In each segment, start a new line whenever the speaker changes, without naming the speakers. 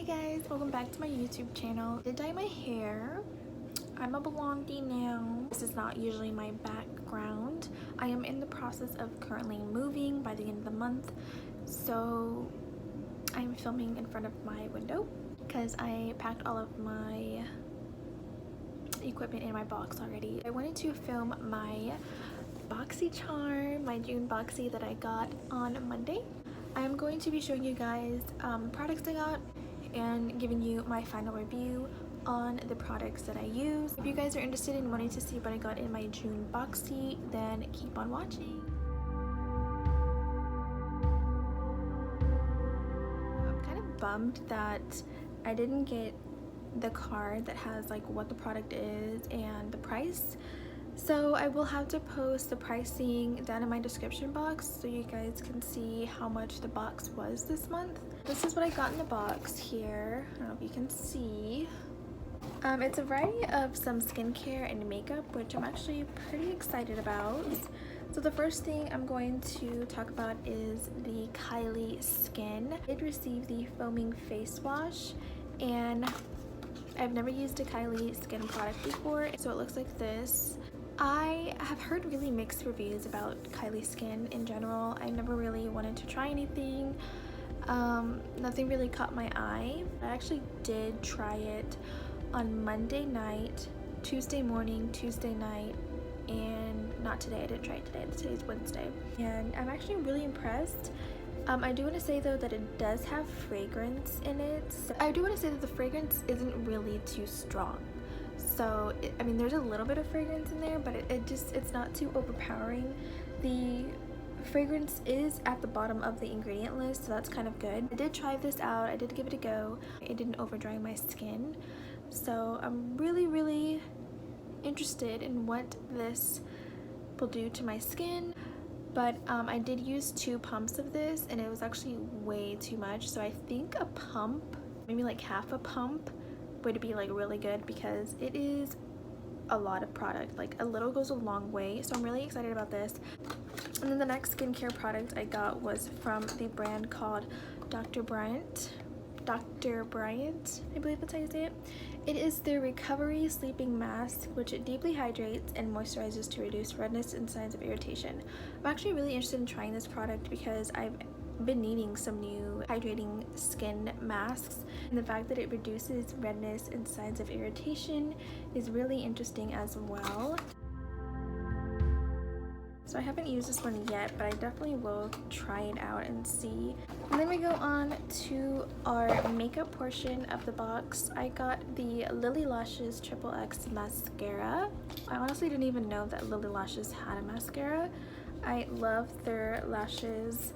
guys, welcome back to my YouTube channel. I did dye my hair. I'm a blondie now. This is not usually my background. I am in the process of currently moving by the end of the month, so I'm filming in front of my window because I packed all of my equipment in my box already. I wanted to film my Boxycharm, my June Boxy that I got on Monday. I'm going to be showing you guys products I got and giving you my final review on the products that I use. If you guys are interested in wanting to see what I got in my June Boxy, then keep on watching. I'm kind of bummed that I didn't get the card that has like what the product is and the price. So I will have to post the pricing down in my description box so you guys can see how much the box was this month. This is what I got in the box here. I don't know if you can see. It's a variety of some skincare and makeup, which I'm actually pretty excited about. So the first thing I'm going to talk about is the Kylie Skin. I did receive the foaming face wash, and I've never used a Kylie Skin product before, so it looks like this. I have heard really mixed reviews about Kylie Skin in general. I never really wanted to try anything. Nothing really caught my eye. I actually did try it on Monday night, Tuesday morning, Tuesday night, and not today. I didn't try it today. Today's Wednesday. And I'm actually really impressed. I do want to say though that it does have fragrance in it. So I do want to say that the fragrance isn't really too strong. So I mean, there's a little bit of fragrance in there, but it's not too overpowering. The fragrance is at the bottom of the ingredient list, so that's kind of good. I did try this out. I did give it a go. It didn't over dry my skin, so I'm really interested in what this will do to my skin. But I did use 2 pumps of this, and it was actually way too much. So I think a pump, maybe like half a pump, would be like really good because it is a lot of product. Like a little goes a long way, so I'm really excited about this. And then the next skincare product I got was from the brand called Dr. Brandt, I believe that's how you say it. It is their Recovery Sleeping Mask, which it deeply hydrates and moisturizes to reduce redness and signs of irritation. I'm actually really interested in trying this product because I've been needing some new hydrating skin masks, and the fact that it reduces redness and signs of irritation is really interesting as well. So I haven't used this one yet, but I definitely will try it out and see. And then we go on to our makeup portion of the box. I got the Lilly Lashes XXX mascara. I honestly didn't even know that Lilly Lashes had a mascara. I love their lashes,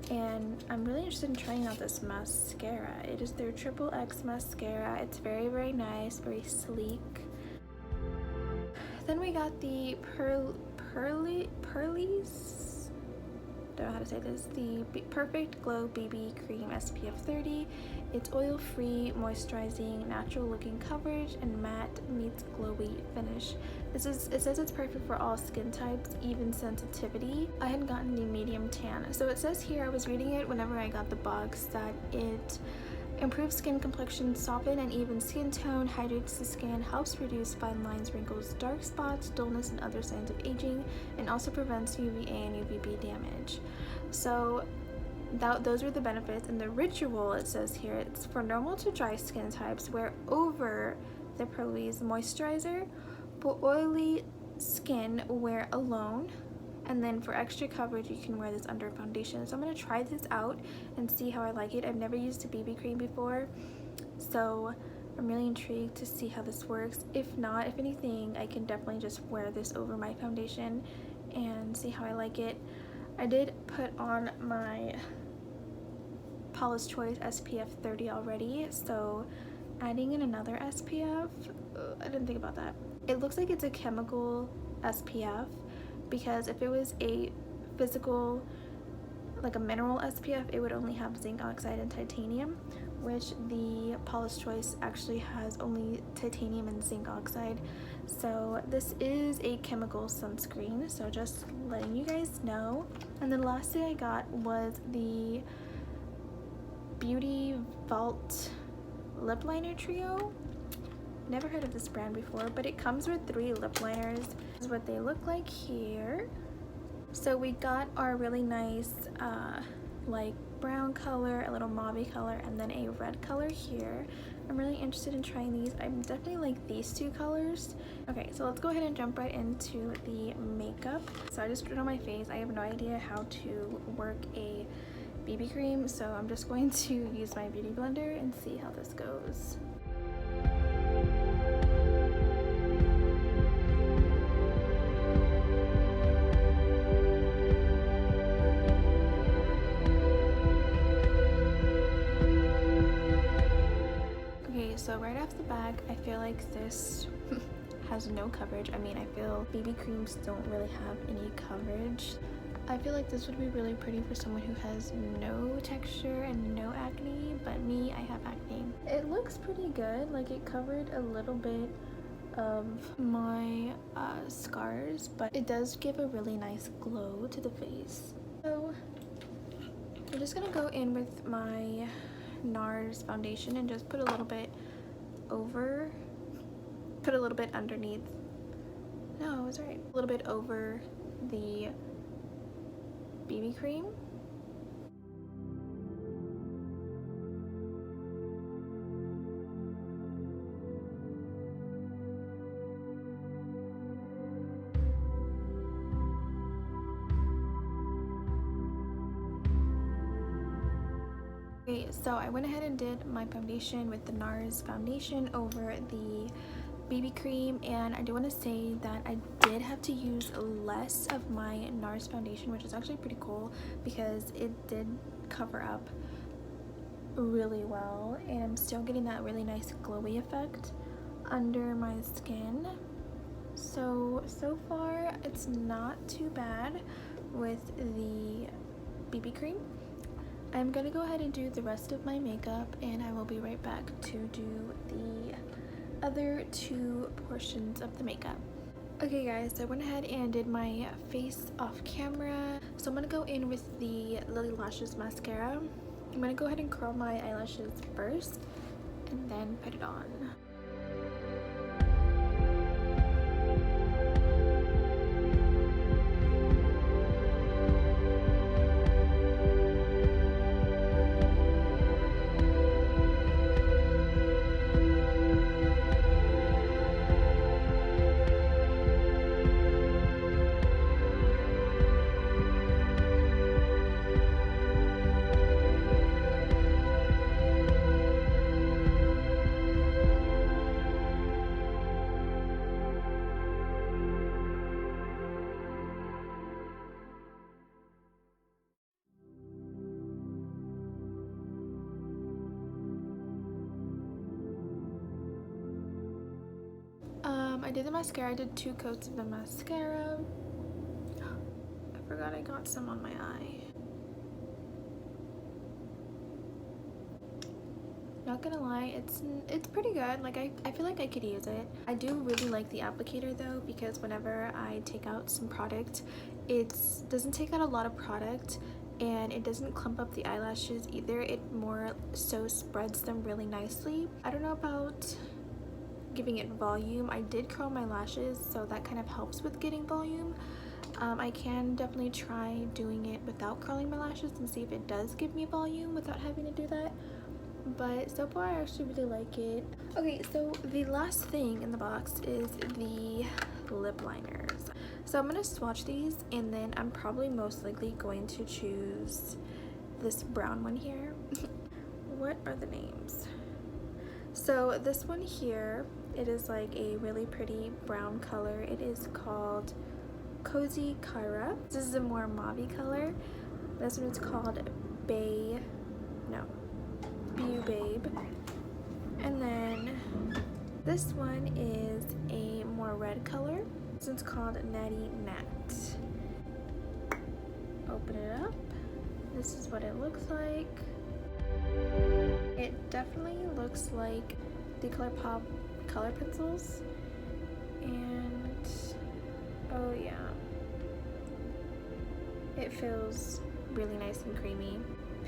and I'm really interested in trying out this mascara. It is their XXX mascara. It's very nice, very sleek. Then we got the Pūrlisse, don't know how to say this, the Perfect Glow BB Cream SPF 30. It's oil-free, moisturizing, natural-looking coverage, and matte meets glowy finish. It says it's perfect for all skin types, even sensitivity. I had gotten the medium tan. So it says here, I was reading it whenever I got the box, that it improves skin complexion, soften and even skin tone, hydrates the skin, helps reduce fine lines, wrinkles, dark spots, dullness, and other signs of aging, and also prevents UVA and UVB damage. So those are the benefits. And the ritual, it says here, it's for normal to dry skin types, wear over the Pūrlisse moisturizer. For oily skin, wear alone. And then for extra coverage, you can wear this under foundation. So I'm going to try this out and see how I like it. I've never used a BB cream before, so I'm really intrigued to see how this works. If not, if anything, I can definitely just wear this over my foundation and see how I like it. I did put on my Paula's Choice SPF 30 already, so adding in another SPF, I didn't think about that. It looks like it's a chemical SPF, because if it was a physical, like a mineral SPF, it would only have zinc oxide and titanium, which the Paula's Choice actually has only titanium and zinc oxide. So this is a chemical sunscreen, so just letting you guys know. And then the last thing I got was the Beauty Vaulte lip liner trio. Never heard of this brand before, but it comes with 3 lip liners. This is what they look like here. So we got our really nice like brown color, a little mauve color, and then a red color here. I'm really interested in trying these. I definitely like these 2 colors. Okay, so let's go ahead and jump right into the makeup. So I just put it on my face. I have no idea how to work a BB cream, so I'm just going to use my beauty blender and see how this goes. So right off the bat, I feel like this has no coverage. I mean, I feel BB creams don't really have any coverage. I feel like this would be really pretty for someone who has no texture and no acne, but me, I have acne. It looks pretty good. Like, it covered a little bit of my scars, but it does give a really nice glow to the face. So I'm just gonna go in with my NARS foundation and just put a little bit underneath. No, I was right. A little bit over the BB cream. Okay, so I went ahead and did my foundation with the NARS foundation over the BB cream, and I do want to say that I did have to use less of my NARS foundation, which is actually pretty cool because it did cover up really well, and I'm still getting that really nice glowy effect under my skin. So far it's not too bad with the BB cream. I'm gonna go ahead and do the rest of my makeup, and I will be right back to do the other 2 portions of the makeup. Okay guys, so I went ahead and did my face off camera. So I'm gonna go in with the Lilly Lashes mascara. I'm gonna go ahead and curl my eyelashes first and then put it on. I did the mascara. I did 2 coats of the mascara. I forgot I got some on my eye. Not gonna lie, it's pretty good. Like, I feel like I could use it. I do really like the applicator though, because whenever I take out some product, it doesn't take out a lot of product, and it doesn't clump up the eyelashes either. It more so spreads them really nicely. I don't know about giving it volume. I did curl my lashes, so that kind of helps with getting volume. I can definitely try doing it without curling my lashes and see if it does give me volume without having to do that. But so far I actually really like it. Okay, so the last thing in the box is the lip liners. So I'm gonna swatch these, and then I'm probably most likely going to choose this brown one here. What are the names? So this one here, it is like a really pretty brown color. It is called Cozy Kyra. This is a more mauve color. This one is called Beau Babe. And then this one is a more red color. This one's called Natty Nat. Open it up. This is what it looks like. It definitely looks like the ColourPop color pencils, and oh yeah, it feels really nice and creamy.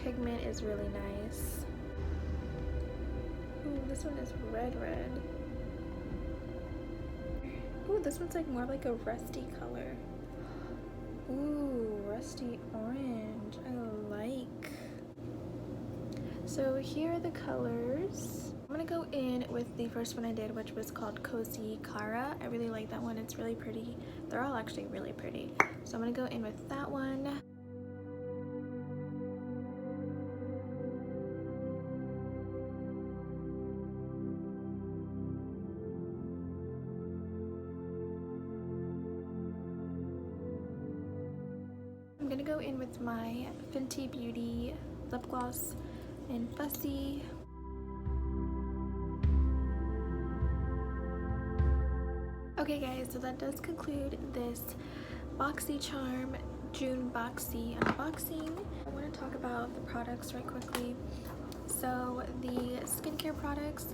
Pigment is really nice. Ooh, This one is red. Ooh, this one's like more like a rusty color. Ooh, rusty orange. I like. So here are the colors. I'm gonna go in with the first one I did, which was called Cozy Cara. I really like that one. It's really pretty. They're all actually really pretty. So I'm gonna go in with that one. I'm gonna go in with my Fenty Beauty lip gloss in Fussy. Okay guys, so that does conclude this Boxycharm June Boxy unboxing. I want to talk about the products right quickly. So the skincare products,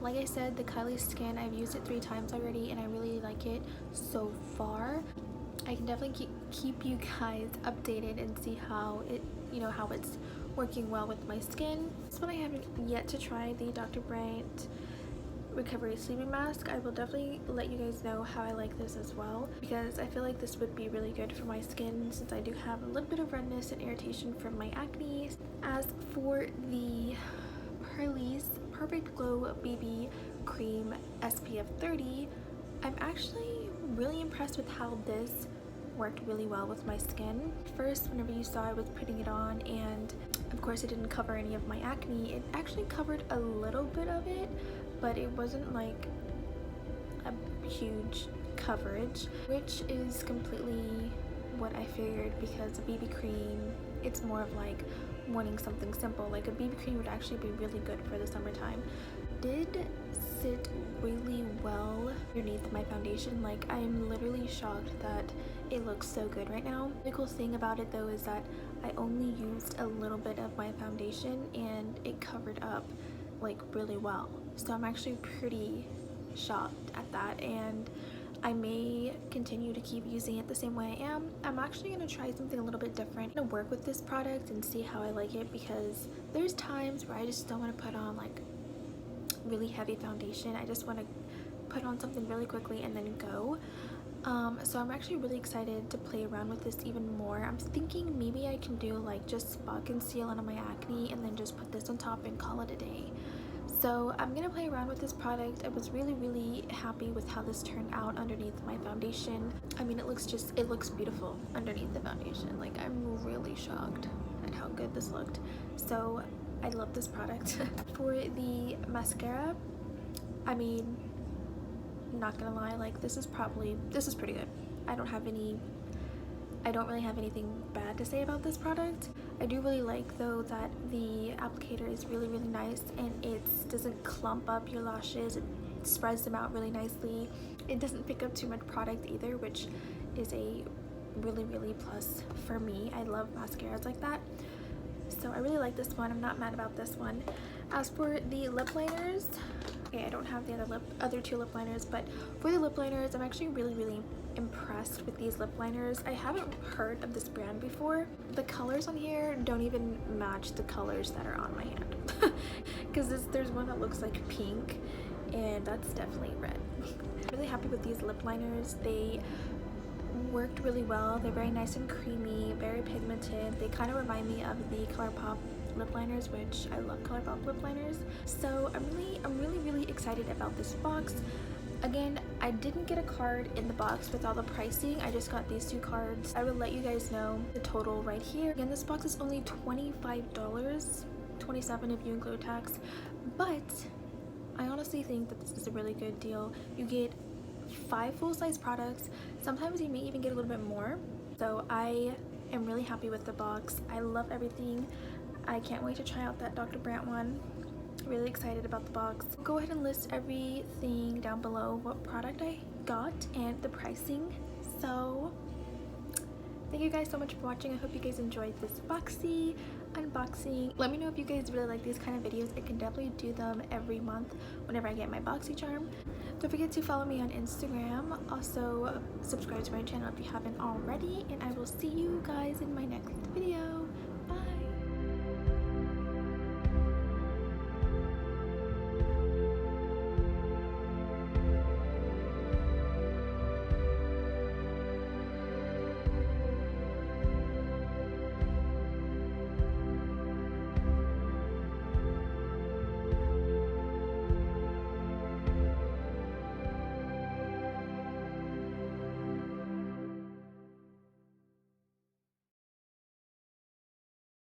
like I said, the Kylie Skin, I've used it 3 times already and I really like it so far. I can definitely keep you guys updated and see how it, how it's working well with my skin. This one I haven't yet to try, the Dr. Brandt Recovery Sleeping Mask. I will definitely let you guys know how I like this as well, because I feel like this would be really good for my skin since I do have a little bit of redness and irritation from my acne. As for the Pūrlisse Perfect Glow BB Cream SPF 30, I'm actually really impressed with how this worked really well with my skin. First, whenever you saw I was putting it on, and of course it didn't cover any of my acne, it actually covered a little bit of it, but it wasn't like a huge coverage, which is completely what I figured, because a BB cream, it's more of like wanting something simple. Like a BB cream would actually be really good for the summertime. Did sit really well underneath my foundation. Like, I'm literally shocked that it looks so good right now. The cool thing about it though is that I only used a little bit of my foundation and it covered up like really well. So I'm actually pretty shocked at that, and I may continue to keep using it the same way I am. I'm actually going to try something a little bit different. I'm going to work with this product and see how I like it, because there's times where I just don't want to put on like really heavy foundation. I just want to put on something really quickly and then go. So I'm actually really excited to play around with this even more. I'm thinking maybe I can do like just spot conceal on my acne and then just put this on top and call it a day. So I'm gonna play around with this product. I was really happy with how this turned out underneath my foundation. I mean, it looks beautiful underneath the foundation. Like, I'm really shocked at how good this looked. So I love this product. For the mascara, I mean, not gonna lie, like this is pretty good. I don't really have anything bad to say about this product. I do really like though that the applicator is really nice, and it doesn't clump up your lashes. It spreads them out really nicely. It doesn't pick up too much product either, which is a really plus for me. I love mascaras like that. So I really like this one. I'm not mad about this one. As for the lip liners, okay, I don't have the other 2 lip liners, but for the lip liners, I'm actually really impressed with these lip liners. I haven't heard of this brand before. The colors on here don't even match the colors that are on my hand, because there's one that looks like pink, and that's definitely red. I'm really happy with these lip liners. They worked really well. They're very nice and creamy, very pigmented. They kind of remind me of the ColourPop lip liners, which I love ColourPop lip liners. So I'm really excited about this box. Again, I didn't get a card in the box with all the pricing. I just got these 2 cards. I will let you guys know the total right here. Again, this box is only $25, $27 if you include tax, but I honestly think that this is a really good deal. You get 5 full-size products. Sometimes you may even get a little bit more. So I am really happy with the box. I love everything. I can't wait to try out that Dr. Brandt one. Really excited about the box. I'll go ahead and list everything down below, what product I got and the pricing. So thank you guys so much for watching. I hope you guys enjoyed this Boxy unboxing. Let me know if you guys really like these kind of videos. I can definitely do them every month whenever I get my Boxycharm. Don't forget to follow me on Instagram. Also, subscribe to my channel if you haven't already, and I will see you guys in my next